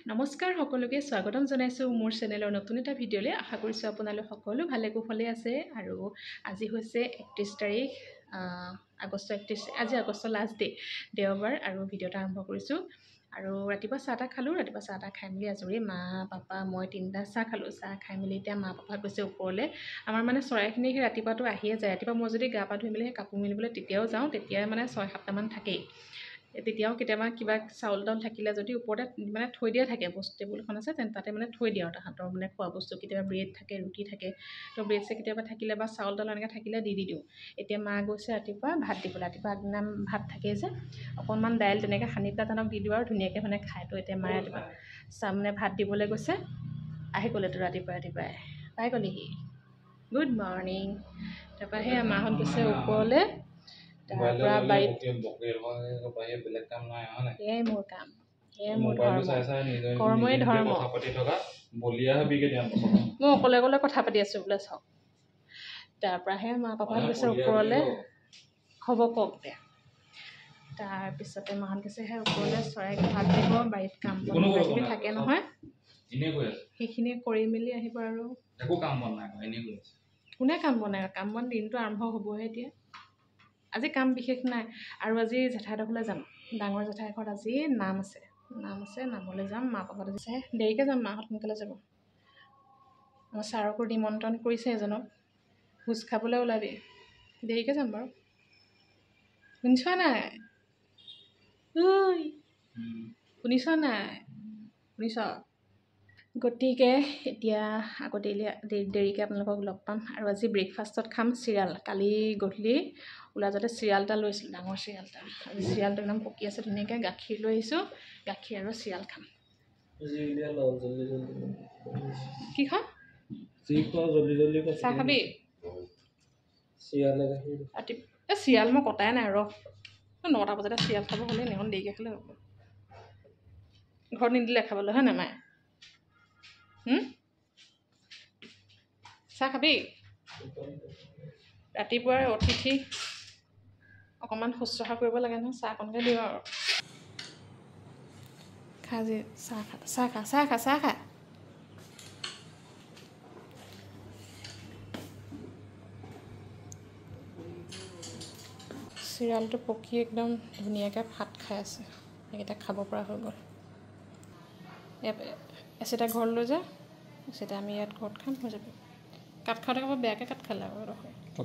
নমস্কাৰ সকলোকে স্বাগতম জনাইছোঁ মোৰ চেনেলৰ নতুন এটা ভিডিঅ'লৈ। আশা কৰিছোঁ আপোনালোক সকলো ভালে কুশলে আছে। আৰু আজি হৈছে 31 তাৰিখ আগষ্ট 31। আজি আগষ্টৰ লাষ্ট ডে, দেওবাৰ, আৰু ভিডিঅ'টা আৰম্ভ কৰিছোঁ। আৰু ৰাতিপুৱা চাহ তাহ খালোঁ। ৰাতিপুৱা চাহ তাহ খাই মেলি আজৰি, মা পাপা মই তিনিটা চাহ খালোঁ। চাহ খাই মেলি এতিয়া মা পাপা গৈছে ওপৰলৈ। আমাৰ মানে চৰাইখিনি সেই ৰাতিপুৱাটো আহিয়ে যায়। ৰাতিপুৱা মই যদি গা পা ধুই মেলি সেই কাপোৰ মেলিবলৈ তেতিয়াও যাওঁ, তেতিয়াই মানে 6-7টামান থাকেই। তেতিয়াও কেতিয়াবা কিবা চাউল তাউল থাকিলে যদি ওপৰতে মানে থৈ দিয়া থাকে, বস্তু টেবুল এখন আছে, তাতে মানে থৈ দিয়া আৰু তাহাঁতৰ মানে খোৱা বস্তু। কেতিয়াবা ব্ৰেড থাকে, ৰুটি থাকে, তো ব্ৰেড চেড কেতিয়াবা থাকিলে বা চাউল তাউল এনেকৈ থাকিলে দি দিওঁ। এতিয়া মা গৈছে ৰাতিপুৱা ভাত দিবলৈ। ৰাতিপুৱা আগদিনা ভাত থাকেই যে, অকণমান দাইল তেনেকৈ সানি পেলাই তাহাঁতক দি দিওঁ আৰু ধুনীয়াকৈ মানে খাই। তো এতিয়া মায়ে ৰাতিপুৱা মানে ভাত দিবলৈ গৈছে। আহি গ'লেতো ৰাতিপুৱাই পাই গ'লেহি। Good morning. তাৰপৰা সেই মাহঁত গৈছে ওপৰলৈ। তাৰপৰা বাৰীত এয়াই মোৰ কাম, এয়াই মোৰ ধৰ্ম, কৰ্মই ধৰ্ম। মই অকলে অকলে কথা পাতি আছোঁ বোলে, চাওক। তাৰপৰাহে মা পাপাহঁত গৈছে ওপৰলৈ। হ'ব কওক দে। তাৰপিছতে মাহঁত গৈছে সেই ওপৰলৈ, চৰাইক ভাত দিব, বাৰীত কাম বন কিবাকিবি থাকে নহয়, সেইখিনি কৰি মেলি আহিব। আৰু কোনে কাম বন নাই? কাম বন দিনটো আৰম্ভ হ'বহে এতিয়া। আজি কাম বিশেষ নাই। আৰু আজি জেঠাইহঁতৰ ঘৰলৈ যাম। ডাঙৰ জেঠাই ঘৰত আজি নাম আছে, নামলৈ যাম। মা পাপাহঁত আছে, দেৰিকৈ যাম, মাহঁত সোনকালে যাব। আমাৰ ছাৰকো নিমন্ত্ৰণ কৰিছে এজনক, ভোজ খাবলৈ ওলাবি। দেৰিকৈ যাম বাৰু। শুনিছ নাই? শুনিছ নাই? শুনিছ? গতিকে এতিয়া আকৌ দেৰিকৈ আপোনালোকক লগ পাম। আৰু আজি ব্ৰেকফাষ্টত খাম চিৰিয়াল। কালি গধূলি ওলাই যাওঁতে চিৰিয়াল এটা লৈছিলোঁ, ডাঙৰ চিৰিয়াল এটা। আজি চিৰিয়ালটো একদম পকি আছে ধুনীয়াকৈ। গাখীৰ লৈ আহিছোঁ, গাখীৰ আৰু চিৰিয়াল খাম। কি খাম? চাহ খাবি? ৰাতিপুৱা চিৰিয়াল মই কটাই নাই, ৰ 9টা বজাতে চিৰিয়াল খাব হ'লে এনেখন দেৰিকৈ খালে হ'ব। ঘৰত নিদিলে খাবলৈ, হয় নাই মায়ে? চাহ খাবি? ৰাতিপুৱাই অতিথি অকণমান শুশ্ৰূষা কৰিব লাগে নহয়, চাহ অকণকৈ দিওঁ আৰু। খা যে, চাহ খা, চাহ খা, চাহ খা, চাহ খা। চিৰিয়ালটো পকি একদম ধুনীয়াকৈ ফাট খাই আছে। সেইকেইটা খাব পৰা হৈ গ'ল। এচিটা ঘৰত লৈ যা, এচিটা আমি ইয়াত ঘৰত খাম, হৈ যাব। কাট খাওঁতে ক'ব বেয়াকৈ কাট খালে আৰু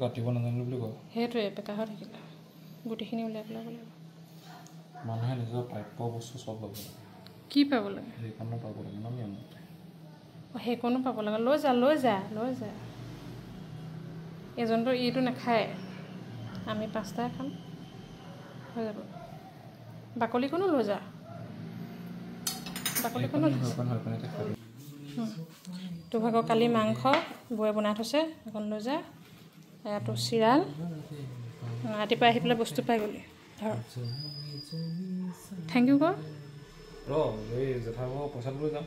কাটিব নাজানো বুলি কয়। সেইটোৱে বেকা হৈ থাকিলে, গুটিখিনি উলিয়াই পেলাব লাগিব। মানুহে নিজৰ প্ৰাপ্য বস্তু চব ল'ব লাগে। কি পাব লাগে? সেইকণো পাব লাগে ন? সেইকণো পাব লাগে। লৈ যা, লৈ যা, লৈ যা। এজনটো ইটো নাখায়, আমি 5টাই খাম, হৈ যাব। বাকলিকণো লৈ যা, বাকলিকণো তোৰ ভাগৰ কালি মাংস বৌয়ে বনাই থৈছে, সেইকণ লৈ যা। তোৰ চিৰিয়াল, ৰাতিপুৱা আহি পেলাই বস্তু পাই গ'লি, ধৰ। থেংক ইউ কৰ। পইচাটো লৈ যাম।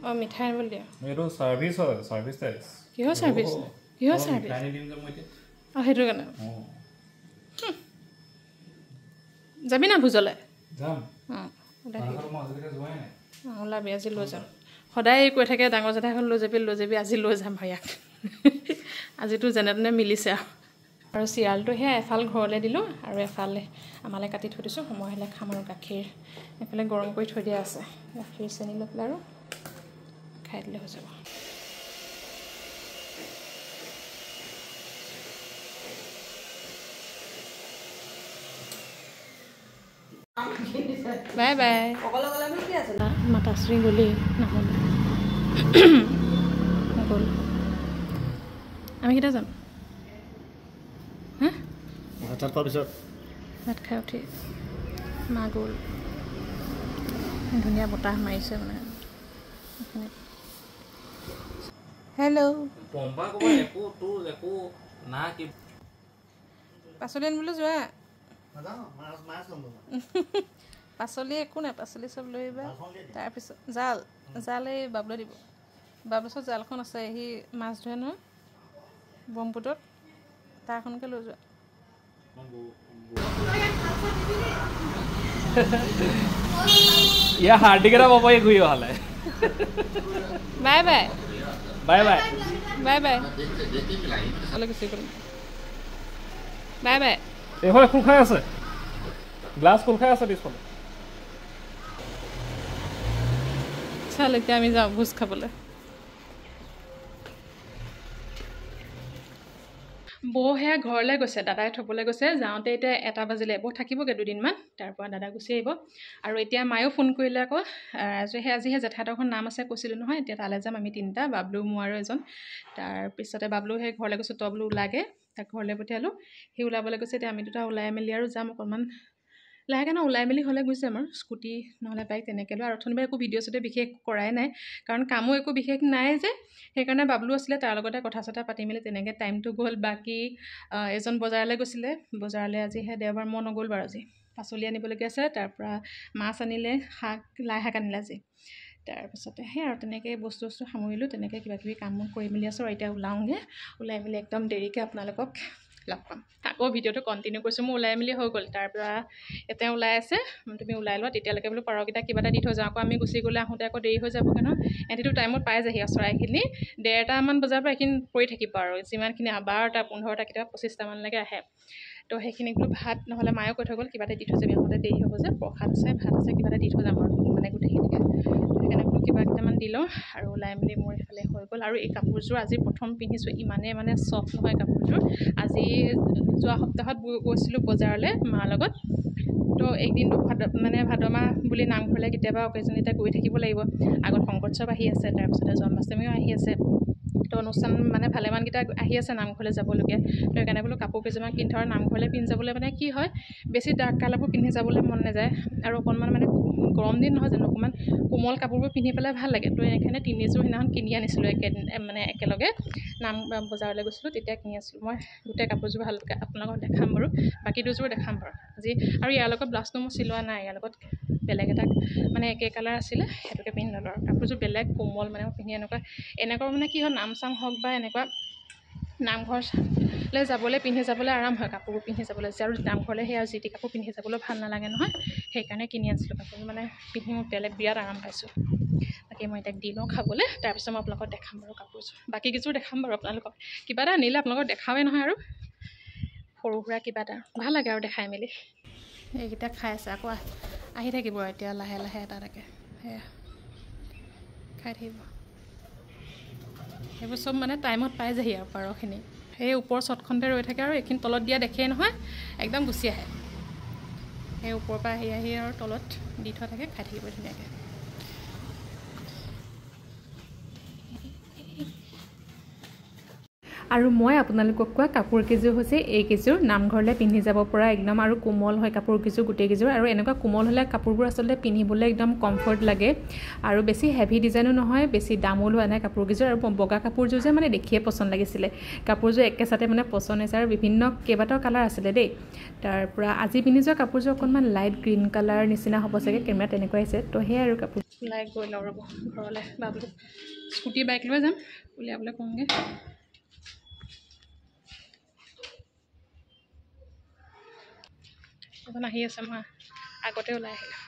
অঁ, মিঠাই আনিবলৈ দিয়া। এইটো ছাৰ্ভিচ হয়, ছাৰ্ভিচ টেক্স। কিহৰ ছাৰ্ভিচ? কিহৰ ছাৰ্ভিচ? অঁ, সেইটো কাৰণে যাবি না ভোজলৈ? যাম। অঁ, ওলাবি, আজি লৈ যাম। সদায় কৈ থাকে ডাঙৰ জেঠাইখন লৈ যাবি, লৈ যাবি, আজি লৈ যাম ইয়াক। আজিতো যেনে তেনে মিলিছে আৰু চিৰিয়ালটো সেয়া এফাল ঘৰলৈ দিলোঁ আৰু এফালে আমালৈ কাটি থৈ দিছোঁ। সময় হ'লে খাম। আৰু গাখীৰ এইফালে গৰম কৰি থৈ দিয়া আছে, গাখীৰ চেনি লৈ পেলাই আৰু খাই দিলে হৈ যাব। Bye bye. মাতাশ্ৰী গ'লেই, নহ'লে গ'ল। আমি কেতিয়া যাম? হা? ভাত খোৱাৰ পিছত। ভাত খাই উঠি মা গ'ল। ধুনীয়া বতাহ মাৰিছে মানে। হেল্ল', পাচলি আনিবলৈ যোৱা? পাচলি একো নাই, পাচলি চব লৈ আহিবা। তাৰপিছত জাল এই বাবুলৈ দিব। বাবুৰ ওচৰত জালখন আছে, সি মাছ ধৰে নহয় ব্ৰহ্মপুত্ৰত, তাৰখনকে লৈ যোৱা। ইয়া হাৰ্দিকেৰা বাবাই ঘূৰি অহালে bye bye bye bye bye bye অলপ গুচি গ'ল বাই বাই এইফালে খোল খাই আছে গ্লাছ খোল খাই আছে পিছফালে চাল এতিয়া আমি যাওঁ ভোজ খাবলৈ বৌ সেয়া ঘৰলৈ গৈছে দাদাই থ'বলৈ গৈছে যাওঁতে এতিয়া 1 বাজিলে বৌ থাকিবগৈ দুদিনমান তাৰপৰা দাদা গুচি আহিব আৰু এতিয়া মায়েও ফোন কৰিলে আকৌ আজিহে জেঠাইহঁতৰ নাম আছে কৈছিলোঁ নহয় এতিয়া তালৈ যাম আমি 3টা বাবলু মোৰ আৰু এজন তাৰপিছতে বাবলু সেই ঘৰলৈ গৈছোঁ তই বোলো ওলাগে তাক ঘৰলৈ পঠিয়ালোঁ সি ওলাবলৈ গৈছে এতিয়া আমি 2টা ওলাই মেলি আৰু যাম অকণমান লাহেকৈ ওলাই মেলি হ'লে গুচি যাম আৰু স্কুটি নহ'লে বাইক তেনেকৈ লৈ আৰু অথনিবা একো ভিডিঅ' চিডিঅ' বিশেষ কৰাই নাই কাৰণ কামো একো বিশেষ নাই যে সেইকাৰণে বাবলু আছিলে তাৰ লগতে কথা চথা পাতি মেলি তেনেকৈ টাইমটো গ'ল বাকী এজন বজাৰলৈ গৈছিলে বজাৰলৈ আজিহে দেওবাৰ মই নগ'ল বাৰু আজি পাচলি আনিবলগীয়া আছে তাৰপৰা মাছ আনিলে লাই শাক আনিলে আজি তাৰপিছতে সেই আৰু তেনেকৈ বস্তু সামৰিলোঁ তেনেকৈ কিবাকিবি কাম কৰি মেলি আছোঁ আৰু এতিয়া ওলাওঁগৈ ওলাই মেলি একদম দেৰিকৈ আপোনালোকক লগ পাম আকৌ ভিডিঅ'টো কণ্টিনিউ কৰিছোঁ মোৰ ওলাই মেলি হৈ গ'ল তাৰপৰা এতিয়া ওলাই আছে তুমি ওলাই লোৱা তেতিয়ালৈকে বোলো পাৰকেইটা কিবা এটা দি থৈ যাওঁ আকৌ আমি গুচি গ'লে আহোঁতে আকৌ দেৰি হৈ যাবগৈ ন এহেঁতিটো টাইমত পাই যায়হি আৰু চৰাইখিনি 1:30মান বজাৰ পৰা এইখিনি পৰি থাকিব আৰু যিমানখিনি 12টা 15টা কেতিয়াবা 25টামানলৈকে আহে তো সেইখিনি বোলো ভাত নহ'লে মায়েও কৈ থৈ গ'ল কিবা এটা দি থৈ যাবি আহোঁতে দেৰি হ'ব যে প্ৰসাদ আছে ভাত আছে কিবা এটা দি থৈ যাম আৰু মানে গোটেইখিনিকে সেইকাৰণে বোলো কিবা কেইটামান দি লওঁ আৰু ওলাই মেলি মোৰ এইফালে হৈ গ'ল আৰু এই কাপোৰযোৰ আজি প্ৰথম পিন্ধিছোঁ ইমানেই মানে চফ্ট নহয় কাপোৰযোৰ আজি যোৱা সপ্তাহত গৈছিলোঁ বজাৰলৈ মাৰ লগত তো একদিনটো ভাদ মাহ বুলি নামঘৰলৈ কেতিয়াবা অকেজনিতে গৈ থাকিব লাগিব আগত শংকৰোৎসৱ আহি আছে তাৰপিছতে জন্মাষ্টমীও আহি আছে তো অনুষ্ঠান মানে ভালেমানকেইটা আহি আছে নামঘৰলৈ যাবলগীয়া তো সেইকাৰণে বোলো কাপোৰ কেইযোৰমান কিনি থওঁ আৰু নামঘৰলৈ পিন্ধি যাবলৈ মানে কি হয় বেছি ডাৰ্ক কালাৰবোৰ পিন্ধি যাবলৈ মন নাযায় আৰু অকণমান মানে গৰম দিন নহয় জানো অকণমান কোমল কাপোৰবোৰ পিন্ধি পেলাই ভাল লাগে তো সেইকাৰণে 3যোৰ সেইদিনাখন কিনি আনিছিলোঁ মানে একেলগে নাম বজাৰলৈ গৈছিলোঁ তেতিয়া কিনি আছিলোঁ মই গোটেই কাপোৰযোৰ ভালকৈ আপোনালোকক দেখাম বাৰু বাকী 2যোৰ দেখাম বাৰু আজি আৰু ইয়াৰ লগত ব্লাউজটো মই চিলোৱা নাই ইয়াৰ লগত বেলেগ এটা মানে একে কালাৰ আছিলে সেইটোকে পিন্ধি ল'লোঁ আৰু কাপোৰযোৰ বেলেগ কোমল মানে মই পিন্ধি এনেকুৱা মানে কি হয় নাম চাম হওক বা এনেকুৱা নামঘৰলৈ যাবলৈ পিন্ধি যাবলৈ আৰাম হয় কাপোৰবোৰ পিন্ধি যাবলৈ আৰু নামঘৰলৈ সেই আৰু যি টি কাপোৰ পিন্ধি যাবলৈ ভাল নালাগে নহয় সেইকাৰণে কিনি আনিছিলোঁ কাপোৰযোৰ মানে পিন্ধি মই বিৰাট আৰাম পাইছোঁ বাকী মই এতিয়া দি লওঁ খাবলৈ তাৰপিছত মই আপোনালোকক দেখাম বাৰু কাপোৰযোৰ বাকীকেইযোৰ দেখাম বাৰু আপোনালোকক কিবা এটা আনিলে আপোনালোকক দেখাওৱে নহয় আৰু সৰু সুৰা কিবা এটা ভাল লাগে আৰু দেখাই মেলি এইকেইটা খাই আছে আকৌ আহি থাকিব এতিয়া লাহে লাহে এটা এটাকৈ সেয়া খাই থাকিব সেইবোৰ চব মানে টাইমত পাই যায়হি আৰু পাৰখিনি সেই ওপৰ চটখনতে ৰৈ থাকে আৰু এইখিনি তলত দিয়া দেখেই নহয় একদম গুচি আহে সেই ওপৰৰ পৰা আহি আৰু তলত দি থোৱা থাকে খাই থাকিব ধুনীয়াকৈ আৰু মই আপোনালোকক কোৱা কাপোৰকেইযোৰ হৈছে এইকেইযোৰ নামঘৰলৈ পিন্ধি যাব পৰা একদম আৰু কোমল হয় কাপোৰকেইযোৰ গোটেইকেইযোৰ আৰু এনেকুৱা কোমল হ'লে কাপোৰবোৰ আচলতে পিন্ধিবলৈ একদম কমফৰ্ট লাগে আৰু বেছি হেভি ডিজাইনো নহয় বেছি দামো লোৱা নাই কাপোৰকেইযোৰ আৰু বগা কাপোৰযোৰ যে মানে দেখিয়ে পচন্দ লাগিছিলে কাপোৰযোৰ একেচাতে মানে পচন্দ হৈছে আৰু বিভিন্ন কেইবাটাও কালাৰ আছিলে দেই তাৰপৰা আজি পিন্ধি যোৱা কাপোৰযোৰ অকণমান লাইট গ্ৰীণ কালাৰ নিচিনা হ'ব চাগে কেমেৰা তেনেকুৱা আহিছে তো সেই আৰু কাপোৰ ওলাই গৈ লওঁ ৰ'ব ঘৰলৈ বাবলু স্কুটি বাইক লৈ যাম উলিয়াবলৈ কওঁগৈ এখন আহি আছে মই আগতে ওলাই আহিলোঁ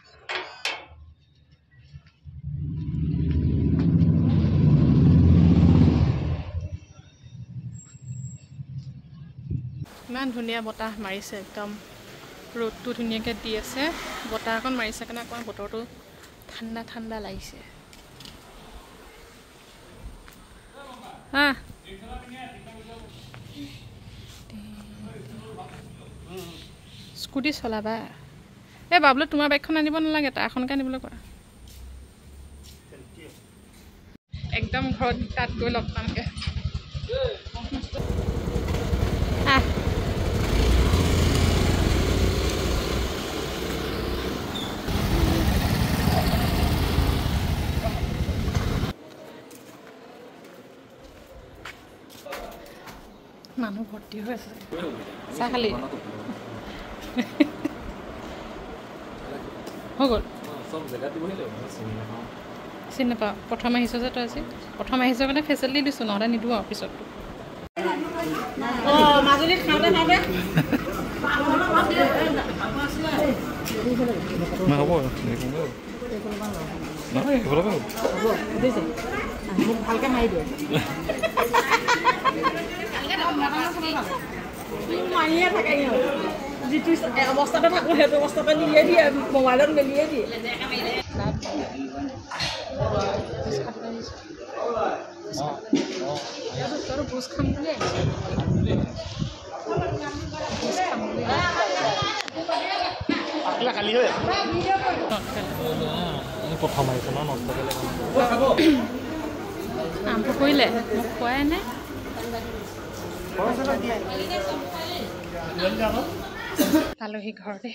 ইমান ধুনীয়া বতাহ মাৰিছে একদম ৰ'দটো ধুনীয়াকৈ দি আছে বতাহ অকণ মাৰিছে কাৰণে অকণমান বতৰটো ঠাণ্ডা ঠাণ্ডা লাগিছে স্কুটি চলাবা এই বাবলু তোমাৰ বাইকখন আনিব নালাগে তাৰখনকে আনিবলৈ কোৱা একদম ঘৰত তাত গৈ লগ পামগৈ মানুহ ভৰ্তি হৈ আছে চাহ খালি হৈ গ'ল চিনি নাপাওঁ প্ৰথম আহিছোঁ যে তই আজি প্ৰথম আহিছোঁ কাৰণে ফেচিলিটি দিছোঁ নহ'লে নিদিওঁ আৰু পিছত মাজুলীত খাওঁতে হ'ব নহয় এইফালে হ'ব বুজিছে মোক ভালকৈ মাৰি দিয়ে মাৰিয়ে থাকে যিটো অৱস্থাতে থাকোঁ সেইটো অৱস্থাতে নিয়ে দিয়ে মোবাইলত মেলিয়ে দিয়ে ভোজ খাম বুলি প্ৰথম আহিছে ন নষ্ট আৰম্ভ কৰিলে মোক খোৱাই নাই পালোহি ঘৰতে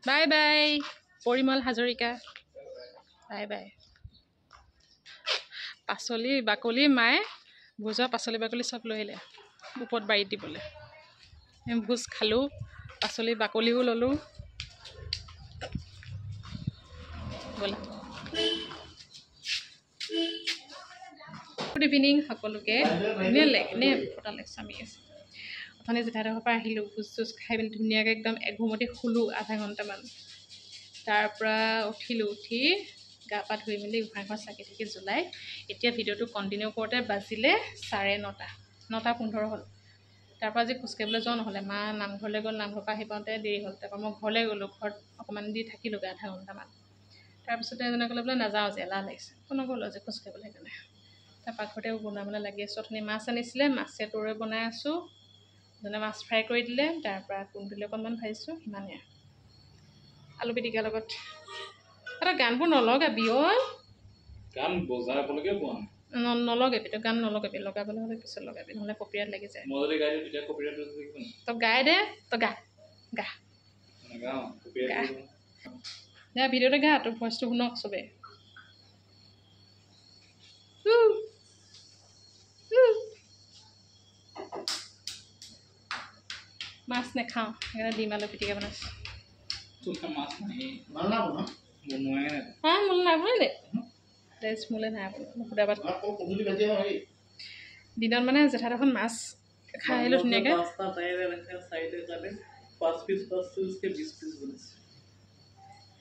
bye bye Parimal Hazarika bye bye পাচলি বাকলি মায়ে ভোজৰ পাচলি বাকলি চব লৈ আহিলে ওপৰত বাৰীত দিবলৈ ভোজ খালোঁ পাচলি বাকলিও ল'লোঁ ব'লা গুড ইভিনিং সকলোকে ধুনীয়া নে ফটা লেকচামি আছে অথনি জেঠাইডোখৰ পৰা আহিলোঁ ভোজ চোজ খাই মেলি ধুনীয়াকৈ একদম এঘুমতি শুলোঁ আধা ঘণ্টামান তাৰপৰা উঠিলোঁ উঠি গা পা ধুই মেলি গোঁসাই ঘৰ চাকি থাকি জ্বলাই এতিয়া ভিডিঅ'টো কণ্টিনিউ কৰোঁতে বাজিলে 9:30 হ'ল তাৰপৰা আজি খোজকাঢ়িবলৈ যোৱা নহ'লে মা নামঘৰলৈ গ'ল নামঘৰৰ পৰা আহি পাওঁতে দেৰি হ'ল তাৰপৰা মই ঘৰলৈ গ'লোঁ ঘৰত অকণমান দি থাকিলোঁগৈ আধা ঘণ্টামান তাৰপিছতে এজনে ক'লে বোলে নাযাওঁ আজি এলাহ লাগিছে নগ'লোঁ আজি খোজকাঢ়িবলৈ সেইকাৰণে তাৰ পাকঘৰতে বনাবলৈ লাগি আছোঁ অথনি মাছ আনিছিলে মাছে তৰে বনাই আছোঁ যেনে মাছ ফ্ৰাই কৰি দিলে তাৰপৰা কুন্দুলি অকণমান ভাজিছোঁ সিমানেই আলু পিটিকাৰ লগত এটা গানবোৰ নলগাবি গান বজাবলৈকে পোৱা নাই নলগাবি তই গান নলগাবি লগাবলৈ হ'লে পিছত লগাবি নহ'লে কপিৰাইট লাগি যায় মই যদি গাই দিওঁ তেতিয়া কপিৰাইট তই গাই দে তই গা গা দে ভিডিঅ'তে গা তোৰ ভইচটো শুনক চবেই মাছ নাখাওঁ সেইকাৰণে ডিম আলু পিটিকা বনাইছোঁ হা মোলৈ নাই বনাই দে মোলৈ নাই সুদা ভাত দিনত মানে জেঠাইডোখৰ মাছ খাই আহিলোঁ ধুনীয়াকৈ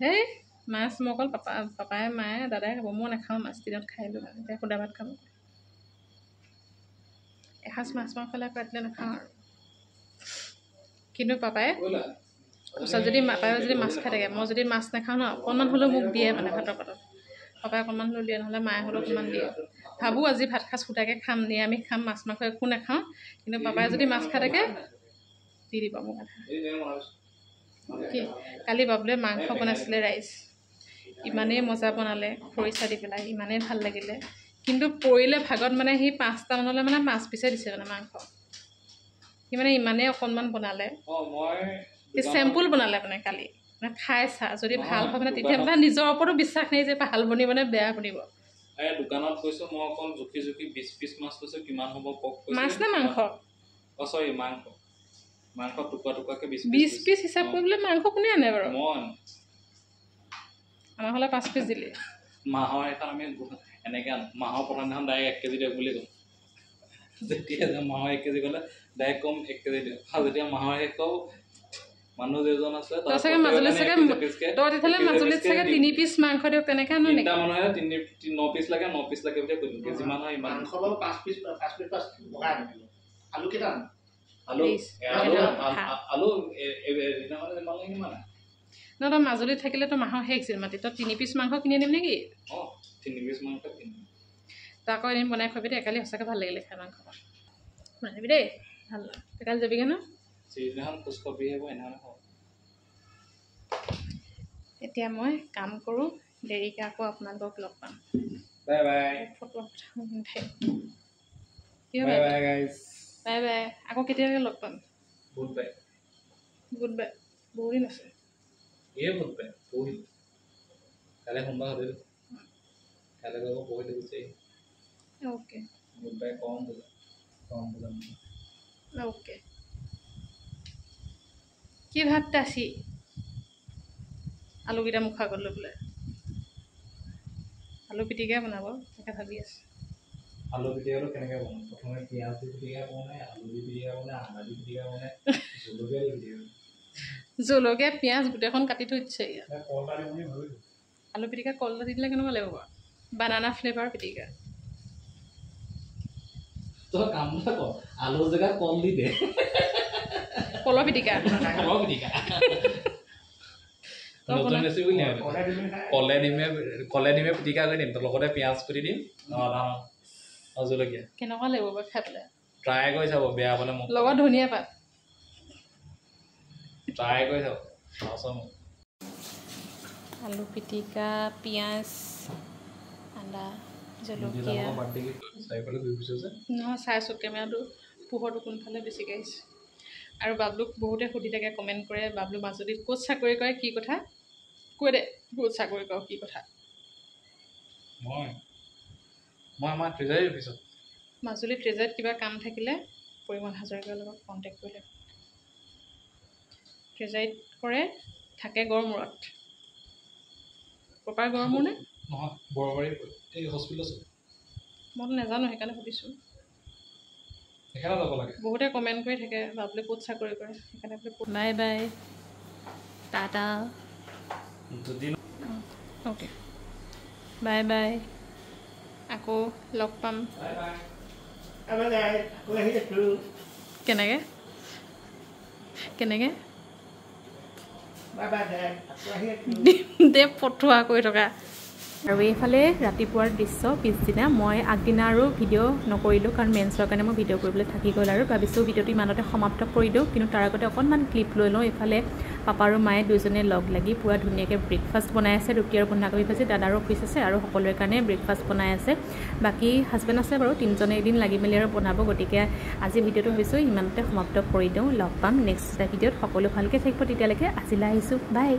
হেই মাছ মই অকল পাপাই মায়ে দাদাই খাব মই নাখাওঁ মাছ দিনত খাই আহিলোঁ এতিয়া সুদা ভাত খাব এসাঁজ মাছ মাংস খালে ৰাতিলৈ নাখাওঁ আৰু কিন্তু পাপাই ওচৰত যদি পাপাই যদি মাছ খাই থাকে মই যদি মাছ নাখাওঁ ন অকণমান হ'লেও মোক দিয়ে মানে ভাতৰ পাতত পাপাই অকণমান হ'লেও দিয়ে নহ'লে মায়ে হ'লেও অকণমান দিয়ে ভাবোঁ আজি ভাত সাঁজ সুদাকৈ খাম নিৰামিষ খাম মাছ মাংস একো নাখাওঁ কিন্তু পাপাই যদি মাছ খাই থাকে দি দিব মোক আধা কি কালি বাবুলে মাংস বনাইছিলে ৰাইচ ইমানেই মজা বনালে খৰিচা দি পেলাই ইমানেই ভাল লাগিলে কিন্তু পৰিলে ভাগত মানে সি 5টা মানলৈ মানে 5 পিছে দিছে মানে মাংস সি মানে ইমানেই অকণমান বনালে সি চেম্পুল বনালে মানে কালি মানে খাই চা যদি ভাল হয় মানে তেতিয়া মানে নিজৰ ওপৰতো বিশ্বাস নাই যে ভাল বনিব নে বেয়া বনিব দোকানত কৈছোঁ মই অকণ জুখি 20 পিচ মাছ লৈছোঁ কিমান হ'ব কওক মাছ নে মাংস চৰি মাংস টুকুৰা টুকুৰাকৈ 20 পিচ হিচাপ কৰিবলৈ মাংস কোনে আনে বাৰু মই আমাৰ হ'লে 5 পিচ দিলি মাহৰ এখন আমি এনেকৈ আনো মাহৰ প্ৰথম দিনাখন ডাইৰেক্ট 1 কেজি দিয়ক বুলি ক'ম যেতিয়া মাহৰ 1 কেজি গ'লে ডাইৰেক্ট কম 1 কেজি দিয়ক আৰু যেতিয়া মাহৰ শেষ কওঁ মানুহ যেইজন আছে তই চাগে মাজুলীত চাগে তই তেতিয়াহ'লে মাজুলীত চাগে 3 পিচ মাংস দিয়ক তেনেকৈ আনো নেকি মানুহে 9 পিচ লাগে 9 পিচ লাগে বুলি কৈ দিওঁ যিমান হয় ইমান মাংস 5 পিচ বগাই আলু কেইটা আলু কিমান ন তই মাজুলীত থাকিলে তই মাহৰ শেষ আছিল মাতি তই 3 পিচ মাংস কিনি আনিম নেকি 3 পিচ মাংস কিনি তই আকৌ এদিন বনাই খুৱাবি দেই কালি সঁচাকৈ ভাল লাগিলে খাই মাংস বনাই দিবি দেই ভাল কালি যাবিগৈ ন যিদিনাখন খোজকবি আহিব সেইদিনাখন হ'ব এতিয়া মই কাম কৰোঁ দেৰিকৈ আকৌ আপোনালোকক লগ পাম bye bye photo bye bye guys bye bye আকৌ কেতিয়াকৈ লগ পাম বুধবাই বহুদিন আছে বুধবাই পঢ়িল কাইলৈ সোমবাৰ হ'লেও কাইলৈ যাব পঢ়িলে গুচি অ'কে বুধবাই কম বজাত অ'কে কি ভাবতে আছি আলুকেইটা মুখৰ আগত লৈ পেলাই আলু পিটিকাই বনাব তাকে ভাবি আছোঁ আলু পিটিকাটো কেনেকৈ বনাম প্ৰথমে পিঁয়াজ দি পিটিকা বনাই আলু দি পিটিকা বনাই আদা দি পিটিকা বনাই জলকীয়া দি পিটিকা জলকীয়া পিঁয়াজ গোটেইখন কাটি থৈ দিছে ইয়াত কলটা দিম বুলি ভাবিছোঁ আলু পিটিকা কল দি দিলে কেনেকুৱা লাগিব বাৰু বানানা ফ্লেভাৰ পিটিকা তই কাম এটা কৰ আলু জেগাত কল দি দে কলৰ পিটিকা কলৰ পিটিকা নতুন ৰেচিপি বুলি কলে ডিমে পিটিকা কৰি দিম তোৰ লগতে পিঁয়াজ কুটি দিম জলকীয়া কেনেকুৱা লাগিব বাৰু খাই পেলাই ট্ৰাই কৰি চাব বেয়া পালে মোক লগত ধনিয়া পাত ট্ৰাই কৰি চাব আলু পিটিকা পিঁয়াজ আদা জলকীয়া নহয় চাইছোঁ কেমেৰাটো পোহৰটো কোনফালে বেছিকৈ আহিছে আৰু বাবলুক বহুতে সুধি থাকে কমেণ্ট কৰে বাবলু মাজুলীত ক'ত চাকৰি কৰে কি কথা কৈ দে ক'ত চাকৰি কৰ কি কথা মই আমাৰ ট্ৰেজাৰী অফিচত মাজুলী ট্ৰেজাৰীত কিবা কাম থাকিলে পৰিমল হাজৰিকাৰ লগত কণ্টেক্ট কৰিলে ট্ৰেজাৰীত কৰে থাকে গড়মূৰত প্ৰপাৰ গড়মূৰ নে নহয় বৰবাৰী এই হস্পিটেল আছে মইতো নাজানো সেইকাৰণে সুধিছোঁ সেইকাৰণে যাব লাগে বহুতে কমেণ্ট কৰি থাকে বাবলুৱে ক'ত চাকৰি কৰে সেইকাৰণে bye bye Tata okay bye bye আকৌ লগ পাম কেনেকৈ দে পঠোৱা কৰি থকা আৰু এইফালে ৰাতিপুৱাৰ দৃশ্য পিছদিনা মই আগদিনা আৰু ভিডিঅ' নকৰিলোঁ কাৰণ মেন্সৰ কাৰণে মই ভিডিঅ' কৰিবলৈ থাকি গ'ল আৰু ভাবিছোঁ ভিডিঅ'টো ইমানতে সমাপ্ত কৰি দিওঁ কিন্তু তাৰ আগতে অকণমান ক্লিপ লৈ লওঁ এইফালে পাপা আৰু মায়ে দুজনে লগ লাগি পূৰা ধুনীয়াকৈ ব্ৰেকফাষ্ট বনাই আছে ৰুটি আৰু বন্ধাকবি ভাজি দাদাৰো অফিচ আছে আৰু সকলোৰে কাৰণে ব্ৰেকফাষ্ট বনাই আছে বাকী হাজবেণ্ড আছে বাৰু তিনিজনে এদিন লাগি মেলি আৰু বনাব গতিকে আজি ভিডিঅ'টো ভাবিছোঁ ইমানতে সমাপ্ত কৰি দিওঁ লগ পাম নেক্সট এটা ভিডিঅ'ত সকলো ভালকৈ থাকিব তেতিয়ালৈকে আজিলৈ আহিছোঁ বাই